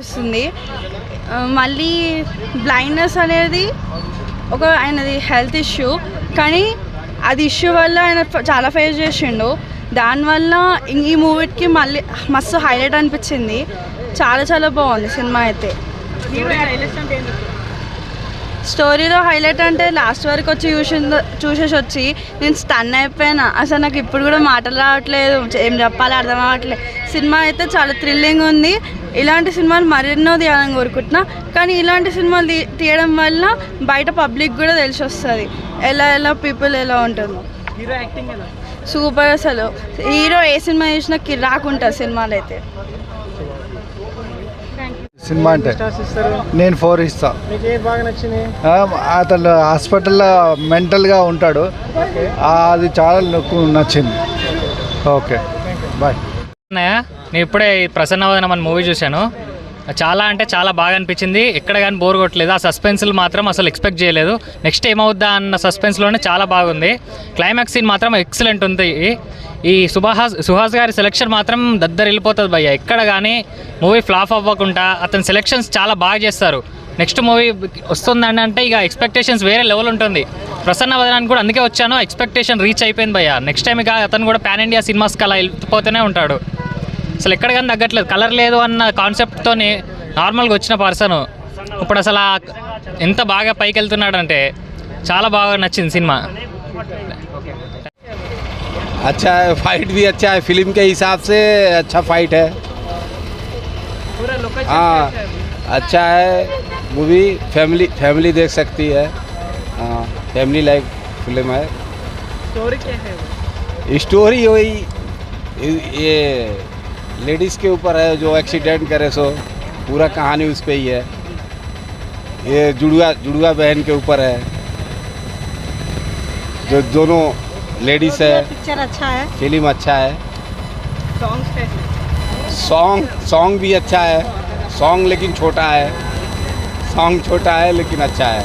అనిపిస్తుంది. మళ్ళీ బ్లైండ్నెస్ అనేది ఒక ఆయనది హెల్త్ ఇష్యూ, కానీ అది ఇష్యూ వల్ల ఆయన చాలా ఫేస్ చేసిండు. దానివల్ల ఈ మూవీకి మళ్ళీ మస్తు హైలైట్ అనిపించింది. చాలా బాగుంది సినిమా అయితే. స్టోరీలో హైలైట్ అంటే లాస్ట్ వరకు వచ్చి చూసేసి వచ్చి నేను స్టన్ అయిపోయినా. అసలు నాకు ఇప్పుడు కూడా మాటలు రావట్లేదు, ఏం చెప్పాలో అర్థం అవ్వట్లేదు. సినిమా అయితే చాలా థ్రిల్లింగ్ ఉంది. ఇలాంటి సినిమాలు మరెన్నో తీయాలని కోరుకుంటున్నా. కానీ ఇలాంటి సినిమాలు తీయడం వల్ల బయట పబ్లిక్ కూడా తెలిసి వస్తుంది ఎలా పీపుల్ ఎలా ఉంటుందో. సూపర్. అసలు హీరో ఏ సినిమా చేసినా కిరాక్ ఉంటుంది సినిమాలు అయితే. సినిమా అంటే నేను 4 ఇస్తా. అతను హాస్పిటల్లో మెంటల్గా ఉంటాడు, అది చాలా నచ్చింది. Okay bye. నేను ఇప్పుడే ప్రసన్నవదనం అనే మూవీ చూశాను. చాలా అంటే చాలా బాగా అనిపించింది. ఎక్కడ కానీ బోర్ కొట్టలేదు. ఆ సస్పెన్స్లు మాత్రం అసలు ఎక్స్పెక్ట్ చేయలేదు. నెక్స్ట్ ఏమవుద్దా అన్న సస్పెన్స్లోనే చాలా బాగుంది. క్లైమాక్స్ సీన్ మాత్రం ఎక్సలెంట్ ఉంది. ఈ సుహాస్ గారి సెలెక్షన్ మాత్రం దద్దరు వెళ్ళిపోతుంది భయ్య. ఎక్కడ కానీ మూవీ ఫ్లాప్ అవ్వకుండా అతని సెలెక్షన్స్ చాలా బాగా చేస్తారు. నెక్స్ట్ మూవీ వస్తుందని అంటే ఇక ఎక్స్పెక్టేషన్స్ వేరే లెవెల్ ఉంటుంది. ప్రసన్నవదనానికి కూడా అందుకే వచ్చాను, ఎక్స్పెక్టేషన్ రీచ్ అయిపోయింది భయ్య. నెక్స్ట్ టైం ఇక అతను కూడా పాన్ ఇండియా సినిమాస్కి అలా వెళ్ళిపోతూనే ఉంటాడు. అసలు ఎక్కడ కానీ తగ్గట్లేదు. కలర్ లేదు అన్న కాన్సెప్ట్తో నార్మల్గా వచ్చిన పర్సన్ ఇప్పుడు అసలు ఎంత బాగా పైకి వెళ్తున్నాడంటే చాలా బాగా నచ్చింది సినిమా. अच्छा है, फाइट भी अच्छा है, फिल्म के हिसाब से अच्छा फाइट है. हाँ अच्छा है मूवी, फैमिली देख सकती है. हाँ फैमिली लाइक फिल्म है. स्टोरी क्या है? स्टोरी वही ये लेडीज़ के ऊपर है जो एक्सीडेंट करे, सो पूरा कहानी उस पर ही है. ये जुड़वा बहन के ऊपर है, जो दोनों लेडीज है. पिक्चर अच्छा है, फिल्म अच्छा है. सॉन्ग भी अच्छा है. सॉन्ग लेकिन छोटा है, सॉन्ग छोटा है लेकिन अच्छा है.